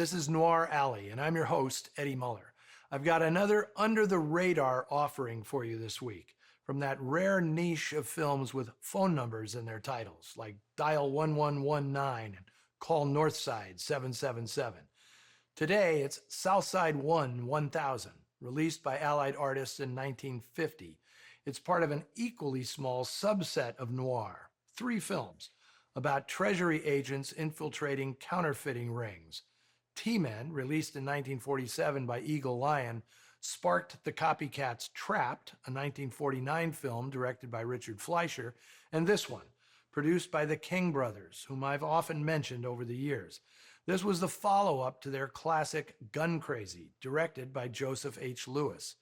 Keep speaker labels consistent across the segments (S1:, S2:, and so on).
S1: This is Noir Alley, and I'm your host, Eddie Muller. I've got another under-the-radar offering for you this week from that rare niche of films with phone numbers in their titles, like Dial 1119 and Call Northside 777. Today, it's Southside 1000, released by Allied artists in 1950. It's part of an equally small subset of noir, 3 films, about treasury agents infiltrating counterfeiting rings. T-Men, released in 1947 by Eagle Lion, sparked the copycats Trapped, a 1949 film directed by Richard Fleischer, and this one, produced by the King brothers, whom I've often mentioned over the years. This was the follow-up to their classic Gun Crazy, directed by Joseph H. Lewis.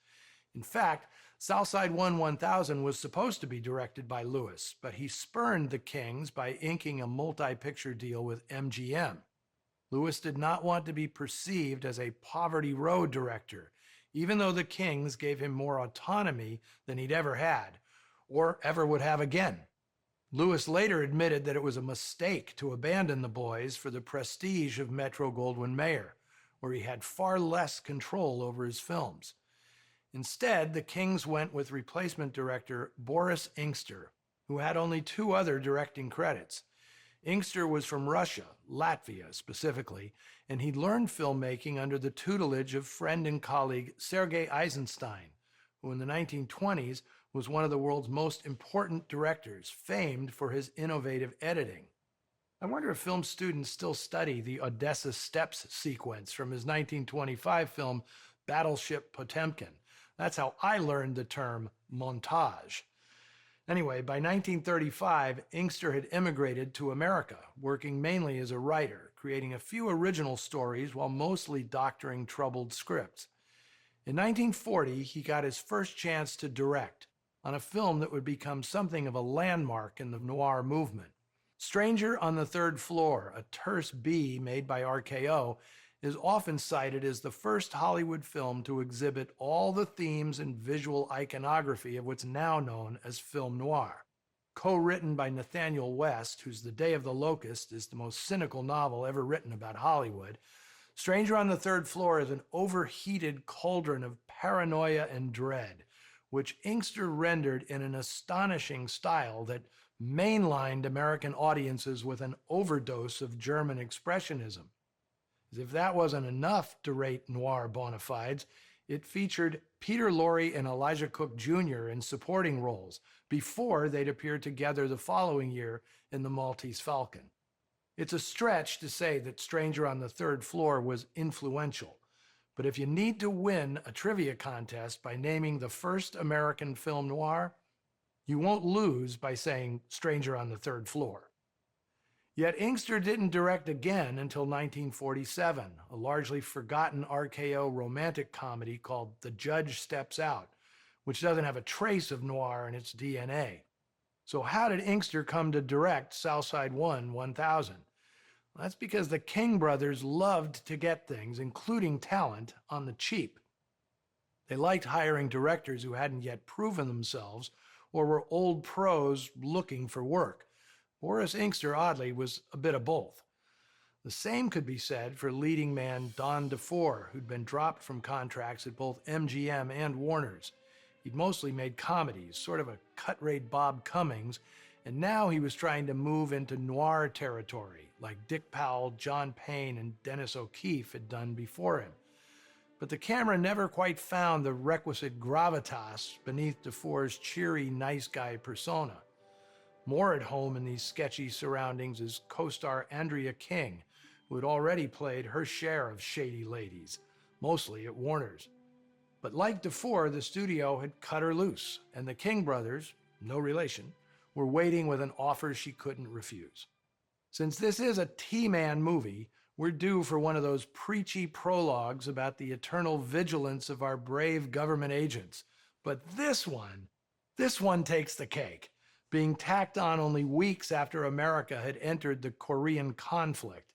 S1: In fact, Southside 1000 was supposed to be directed by Lewis, but he spurned the Kings by inking a multi-picture deal with MGM. Lewis did not want to be perceived as a Poverty Row director, even though the Kings gave him more autonomy than he'd ever had, or ever would have again. Lewis later admitted that it was a mistake to abandon the boys for the prestige of Metro-Goldwyn-Mayer, where he had far less control over his films. Instead, the Kings went with replacement director Boris Inkster, who had only 2 other directing credits. Inkster was from Russia, Latvia specifically, and he'd learned filmmaking under the tutelage of friend and colleague Sergei Eisenstein, who in the 1920s was one of the world's most important directors, famed for his innovative editing. I wonder if film students still study the Odessa Steps sequence from his 1925 film Battleship Potemkin. That's how I learned the term montage. Anyway, by 1935, Inkster had immigrated to America, working mainly as a writer, creating a few original stories while mostly doctoring troubled scripts. In 1940, he got his first chance to direct on a film that would become something of a landmark in the noir movement. Stranger on the Third Floor, a terse B made by RKO, is often cited as the first Hollywood film to exhibit all the themes and visual iconography of what's now known as film noir. Co-written by Nathaniel West, whose The Day of the Locust is the most cynical novel ever written about Hollywood, Stranger on the Third Floor is an overheated cauldron of paranoia and dread, which Inkster rendered in an astonishing style that mainlined American audiences with an overdose of German expressionism. As if that wasn't enough to rate noir bona fides, it featured Peter Lorre and Elijah Cook Jr. in supporting roles before they'd appear together the following year in The Maltese Falcon. It's a stretch to say that Stranger on the Third Floor was influential, but if you need to win a trivia contest by naming the first American film noir, you won't lose by saying Stranger on the Third Floor. Yet Inkster didn't direct again until 1947, a largely forgotten RKO romantic comedy called The Judge Steps Out, which doesn't have a trace of noir in its DNA. So how did Inkster come to direct Southside 1000? Well, that's because the King brothers loved to get things, including talent, on the cheap. They liked hiring directors who hadn't yet proven themselves or were old pros looking for work. Boris Inkster, oddly, was a bit of both. The same could be said for leading man Don DeFore, who'd been dropped from contracts at both MGM and Warner's. He'd mostly made comedies, sort of a cut-rate Bob Cummings, and now he was trying to move into noir territory, like Dick Powell, John Payne, and Dennis O'Keefe had done before him. But the camera never quite found the requisite gravitas beneath DeFore's cheery, nice guy persona. More at home in these sketchy surroundings is co-star Andrea King, who had already played her share of shady ladies, mostly at Warner's. But like DeFore, the studio had cut her loose, and the King brothers, no relation, were waiting with an offer she couldn't refuse. Since this is a T-Man movie, we're due for one of those preachy prologues about the eternal vigilance of our brave government agents. But this one takes the cake, being tacked on only weeks after America had entered the Korean conflict.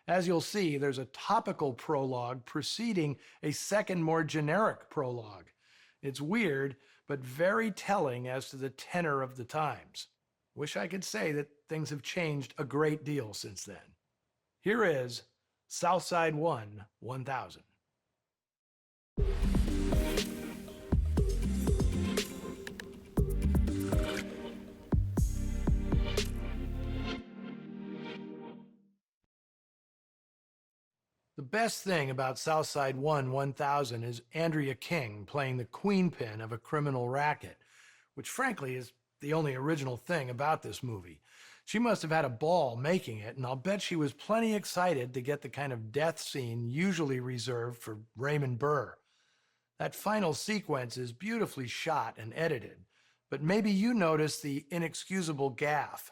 S1: As you'll see, there's a topical prologue preceding a second, more generic prologue. It's weird, but very telling as to the tenor of the times. Wish I could say that things have changed a great deal since then. Here is Southside 1, 1000. The best thing about Southside 1, 1000 is Andrea King playing the queenpin of a criminal racket, which frankly is the only original thing about this movie. She must have had a ball making it, and I'll bet she was plenty excited to get the kind of death scene usually reserved for Raymond Burr. That final sequence is beautifully shot and edited, but maybe you noticed the inexcusable gaffe.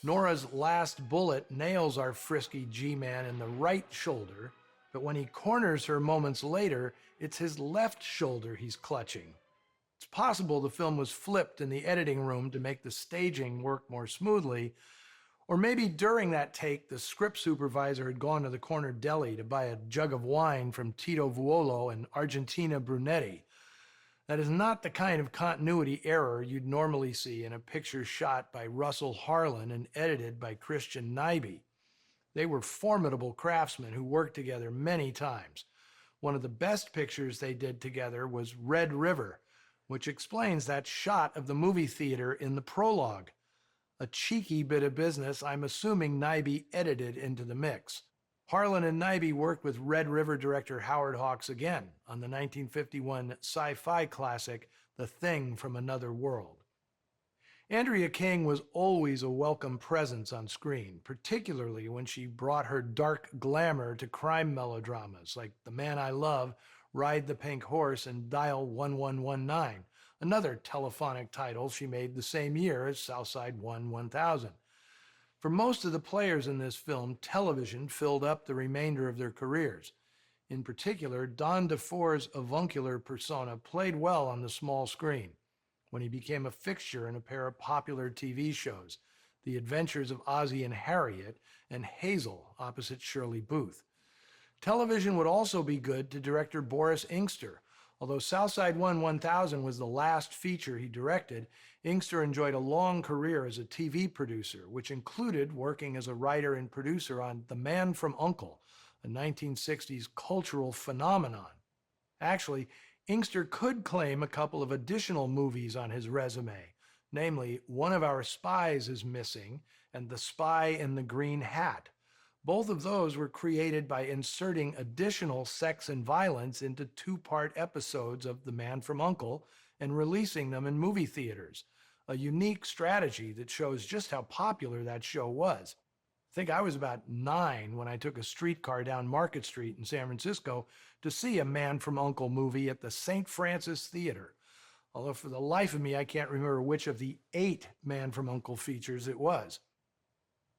S1: Nora's last bullet nails our frisky G-man in the right shoulder, but when he corners her moments later, it's his left shoulder he's clutching. It's possible the film was flipped in the editing room to make the staging work more smoothly, or maybe during that take, the script supervisor had gone to the corner deli to buy a jug of wine from Tito Vuolo and Argentina Brunetti. That is not the kind of continuity error you'd normally see in a picture shot by Russell Harlan and edited by Christian Nyby. They were formidable craftsmen who worked together many times. One of the best pictures they did together was Red River, which explains that shot of the movie theater in the prologue. A cheeky bit of business I'm assuming Nyby edited into the mix. Harlan and Nyby worked with Red River director Howard Hawks again on the 1951 sci-fi classic The Thing from Another World. Andrea King was always a welcome presence on screen, particularly when she brought her dark glamour to crime melodramas like The Man I Love, Ride the Pink Horse, and Dial 1119, another telephonic title she made the same year as Southside 1, 1000. For most of the players in this film, television filled up the remainder of their careers. In particular, Don DeFore's avuncular persona played well on the small screen when he became a fixture in a pair of popular TV shows, The Adventures of Ozzie and Harriet and Hazel opposite Shirley Booth. Television would also be good to director Boris Inkster. Although Southside 1, 1000 was the last feature he directed, Inkster enjoyed a long career as a TV producer, which included working as a writer and producer on The Man from U.N.C.L.E., a 1960s cultural phenomenon. Actually, Inkster could claim a couple of additional movies on his resume, namely One of Our Spies is Missing and The Spy in the Green Hat. Both of those were created by inserting additional sex and violence into two-part episodes of The Man from U.N.C.L.E. and releasing them in movie theaters, a unique strategy that shows just how popular that show was. I think I was about 9 when I took a streetcar down Market Street in San Francisco to see a Man from U.N.C.L.E. movie at the St. Francis Theater, although for the life of me I can't remember which of the 8 Man from U.N.C.L.E. features it was.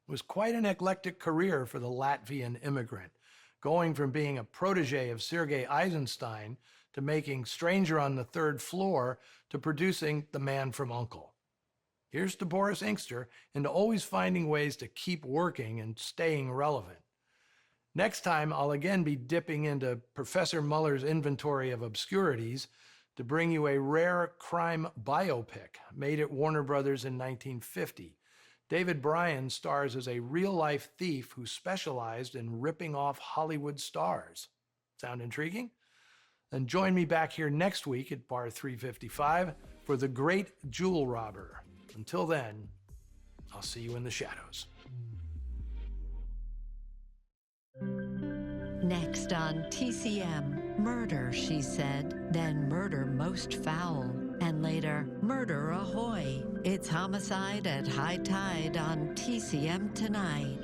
S1: It was quite an eclectic career for the Latvian immigrant, going from being a protege of Sergei Eisenstein to making Stranger on the Third Floor to producing The Man from U.N.C.L.E. Here's to Boris Inkster and to always finding ways to keep working and staying relevant. Next time, I'll again be dipping into Professor Muller's inventory of obscurities to bring you a rare crime biopic made at Warner Brothers in 1950. David Bryan stars as a real-life thief who specialized in ripping off Hollywood stars. Sound intriguing? Then join me back here next week at Bar 355 for The Great Jewel Robber. Until then, I'll see you in the shadows.
S2: Next on TCM, Murder, She Said, then Murder Most Foul, and later, Murder Ahoy. It's Homicide at High Tide on TCM tonight.